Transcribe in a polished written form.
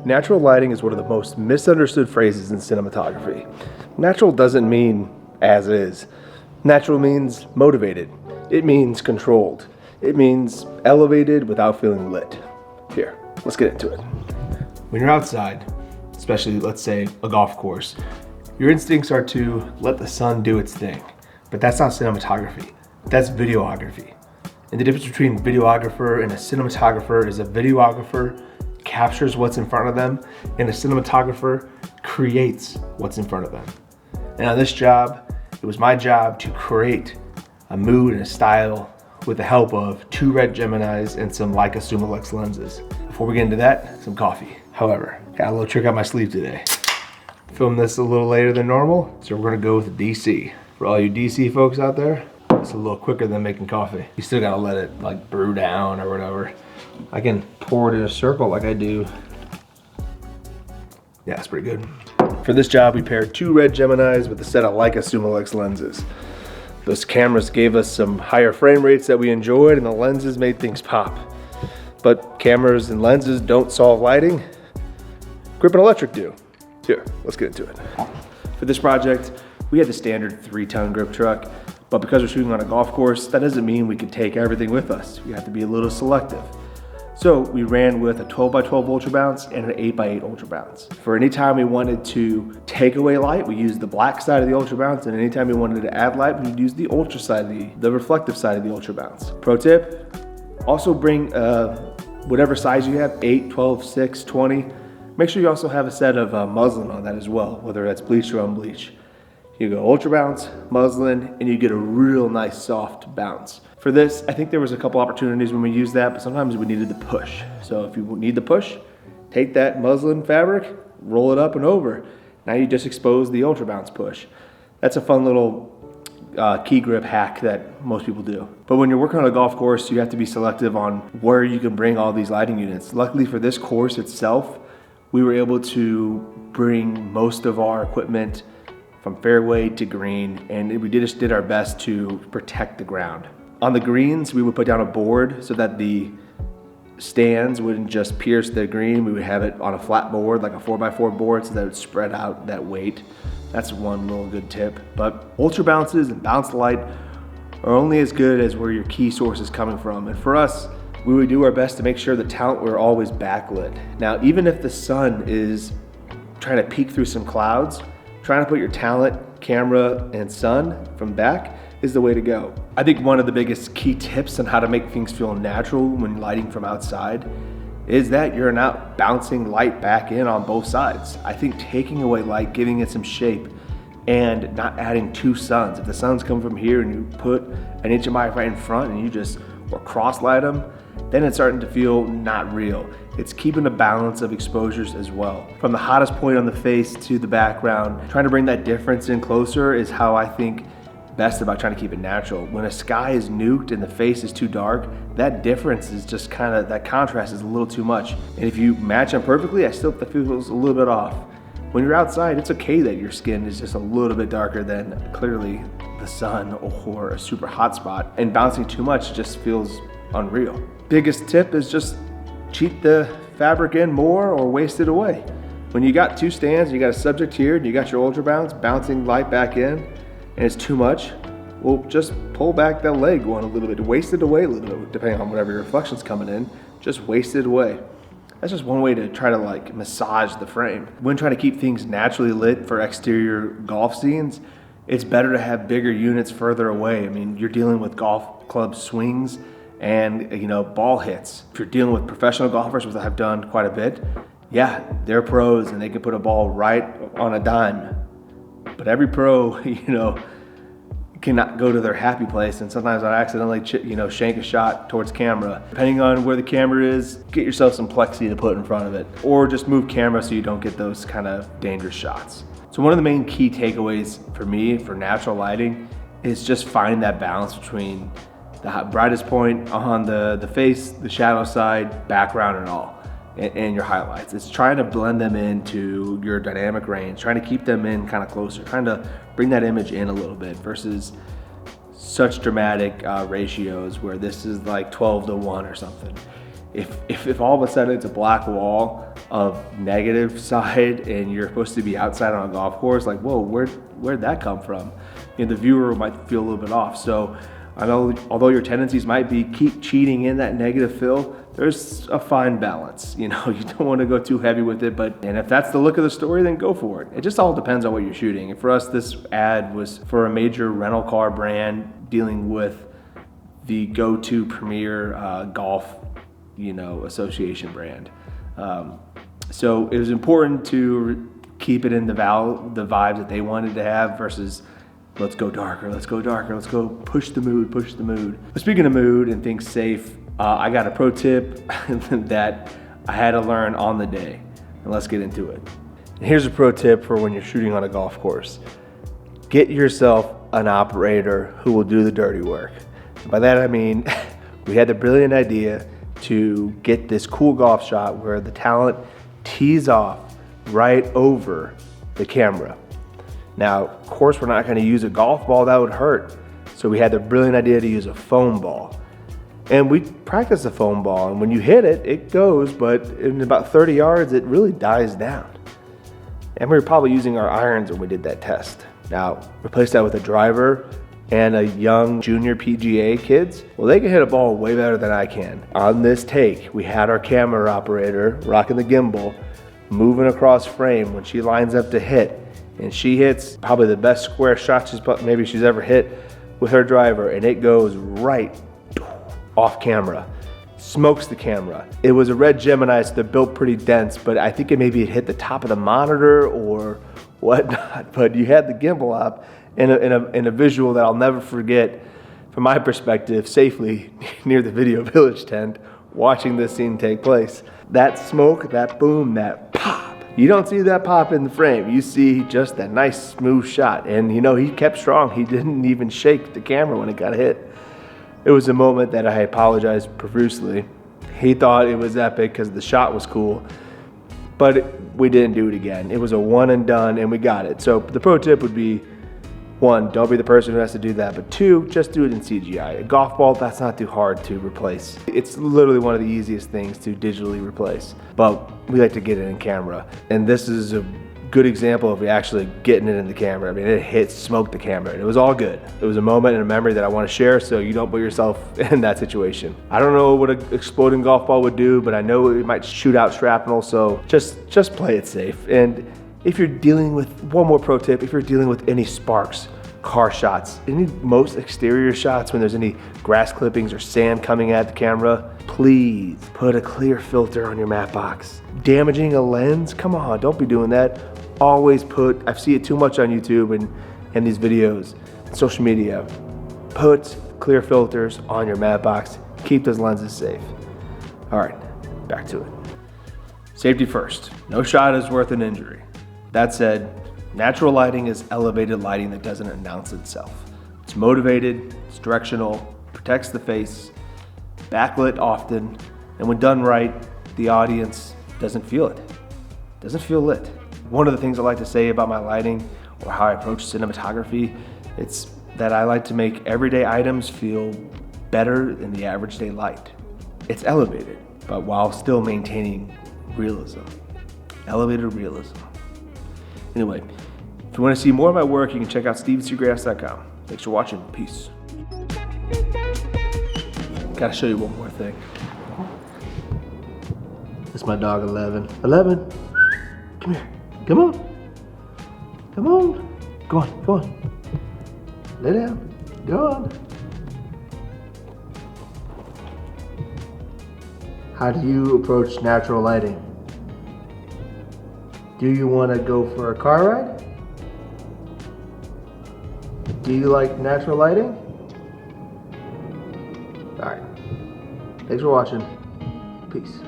Natural lighting is one of the most misunderstood phrases in cinematography. Natural doesn't mean as is. Natural means motivated. It means controlled. It means elevated without feeling lit. Here, let's get into it. When you're outside, especially let's say a golf course, your instincts are to let the sun do its thing. But that's not cinematography, that's videography. And the difference between videographer and a cinematographer is a videographer captures what's in front of them, and a cinematographer creates what's in front of them. And on this job, it was my job to create a mood and a style with the help of 2 RED Geminis and some Leica Summilux lenses. Before we get into that, some coffee. However, got a little trick up my sleeve today. Filmed this a little later than normal, so we're gonna go with DC. For all you DC folks out there, it's a little quicker than making coffee. You still gotta let it like brew down or whatever. I can pour it in a circle like I do. Yeah, it's pretty good. For this job, we paired 2 RED Geminis with a set of Leica Summilux lenses. Those cameras gave us some higher frame rates that we enjoyed, and the lenses made things pop. But cameras and lenses don't solve lighting. Grip and electric do. Here, let's get into it. For this project, we had the standard 3-ton grip truck, but because we're shooting on a golf course, that doesn't mean we could take everything with us. We have to be a little selective. So we ran with a 12x12 ultra bounce and an 8x8 ultra bounce. For any time we wanted to take away light, we used the black side of the ultra bounce, and anytime we wanted to add light, we would use the ultra side, the reflective side of the ultra bounce. Pro tip, also bring whatever size you have, 8, 12, 6, 20. Make sure you also have a set of muslin on that as well, whether that's bleached or unbleached. You go ultra bounce, muslin, and you get a real nice soft bounce. For this, I think there was a couple opportunities when we used that, but sometimes we needed the push. So if you need the push, take that muslin fabric, roll it up and over. Now you just expose the ultra bounce push. That's a fun little key grip hack that most people do. But when you're working on a golf course, you have to be selective on where you can bring all these lighting units. Luckily for this course itself, we were able to bring most of our equipment from fairway to green, and we just did our best to protect the ground. On the greens, we would put down a board so that the stands wouldn't just pierce the green. We would have it on a flat board, like a 4x4 board, so that it would spread out that weight. That's one little good tip. But ultra bounces and bounce light are only as good as where your key source is coming from. And for us, we would do our best to make sure the talent were always backlit. Now, even if the sun is trying to peek through some clouds, trying to put your talent, camera, and sun from back is the way to go. I think one of the biggest key tips on how to make things feel natural when lighting from outside is that you're not bouncing light back in on both sides. I think taking away light, giving it some shape, and not adding 2 suns. If the sun's coming from here and you put an HMI right in front and you just or cross light them, then it's starting to feel not real. It's keeping a balance of exposures as well. From the hottest point on the face to the background, trying to bring that difference in closer is how I think best about trying to keep it natural. When a sky is nuked and the face is too dark, that difference is just kind of, that contrast is a little too much. And if you match them perfectly, I still feel a little bit off. When you're outside, it's okay that your skin is just a little bit darker than clearly the sun or a super hot spot, and bouncing too much just feels unreal. Biggest tip is just cheat the fabric in more or waste it away. When you got 2 stands, you got a subject here, and you got your ultra bounce bouncing light back in, and it's too much, well, just pull back that leg one a little bit, waste it away a little bit, depending on whatever your reflection's coming in, just waste it away. That's just one way to try to like massage the frame. When trying to keep things naturally lit for exterior golf scenes, it's better to have bigger units further away. I mean, you're dealing with golf club swings and ball hits. If you're dealing with professional golfers, which I've done quite a bit, yeah, they're pros and they can put a ball right on a dime. But every pro, cannot go to their happy place, and sometimes I accidentally, shank a shot towards camera. Depending on where the camera is, get yourself some plexi to put in front of it, or just move camera so you don't get those kind of dangerous shots. So one of the main key takeaways for me for natural lighting is just finding that balance between the brightest point on the face, the shadow side, background, and all. And your highlights. It's trying to blend them into your dynamic range, trying to keep them in kind of closer, trying to bring that image in a little bit versus such dramatic ratios where this is like 12 to 1 or something. If all of a sudden it's a black wall of negative side and you're supposed to be outside on a golf course, like, whoa, where'd that come from? You know, the viewer might feel a little bit off. So I know, although your tendencies might be keep cheating in that negative fill, there's a fine balance. You know, you don't want to go too heavy with it, and if that's the look of the story, then go for it. It just all depends on what you're shooting. And for us, this ad was for a major rental car brand dealing with the go-to premier golf, you know, association brand. So it was important to keep it in the vibes that they wanted to have versus let's go darker, let's go darker, let's go push the mood, push the mood. But speaking of mood and things safe, I got a pro tip that I had to learn on the day, and let's get into it. And here's a pro tip for when you're shooting on a golf course. Get yourself an operator who will do the dirty work. And by that I mean, we had the brilliant idea to get this cool golf shot where the talent tees off right over the camera. Now, of course, we're not going to use a golf ball, that would hurt. So we had the brilliant idea to use a foam ball. And we practiced the foam ball, and when you hit it, it goes, but in about 30 yards, it really dies down. And we were probably using our irons when we did that test. Now, replace that with a driver and a young junior PGA kids, well, they can hit a ball way better than I can. On this take, we had our camera operator rocking the gimbal, moving across frame when she lines up to hit, and she hits probably the best square shot she's ever hit with her driver, and it goes right off camera, smokes the camera. It was a RED Geminis, so they're built pretty dense, but I think it maybe hit the top of the monitor or whatnot, but you had the gimbal up in a visual that I'll never forget from my perspective, safely near the Video Village tent, watching this scene take place. That smoke, that boom, that pop. You don't see that pop in the frame. You see just that nice smooth shot. And you know, he kept strong. He didn't even shake the camera when it got hit. It was a moment that I apologized profusely. He thought it was epic because the shot was cool, but we didn't do it again. It was a one and done, and we got it. So the pro tip would be, one, don't be the person who has to do that, but two, just do it in CGI. A golf ball, that's not too hard to replace. It's literally one of the easiest things to digitally replace, but we like to get it in camera. And this is a good example of actually getting it in the camera. I mean, it smoked the camera, and it was all good. It was a moment and a memory that I want to share so you don't put yourself in that situation. I don't know what an exploding golf ball would do, but I know it might shoot out shrapnel, so just play it safe. And if you're dealing with, one more pro tip, if you're dealing with any sparks, car shots, most exterior shots when there's any grass clippings or sand coming at the camera, please put a clear filter on your matte box. Damaging a lens? Come on, don't be doing that. Always put, I see it too much on YouTube and these videos, social media. Put clear filters on your matte box. Keep those lenses safe. All right, back to it. Safety first. No shot is worth an injury. That said, natural lighting is elevated lighting that doesn't announce itself. It's motivated, it's directional, protects the face, backlit often, and when done right, the audience doesn't feel it. Doesn't feel lit. One of the things I like to say about my lighting or how I approach cinematography, it's that I like to make everyday items feel better than the average day light. It's elevated, but while still maintaining realism. Elevated realism. Anyway, if you want to see more of my work, you can check out stevensgrass.com. Thanks for watching. Peace. Gotta show you one more thing. This is my dog 11. 11, come here. Come on. Come on. Go on, go on. Lay down. Go on. How do you approach natural lighting? Do you want to go for a car ride? Do you like natural lighting? All right. Thanks for watching. Peace.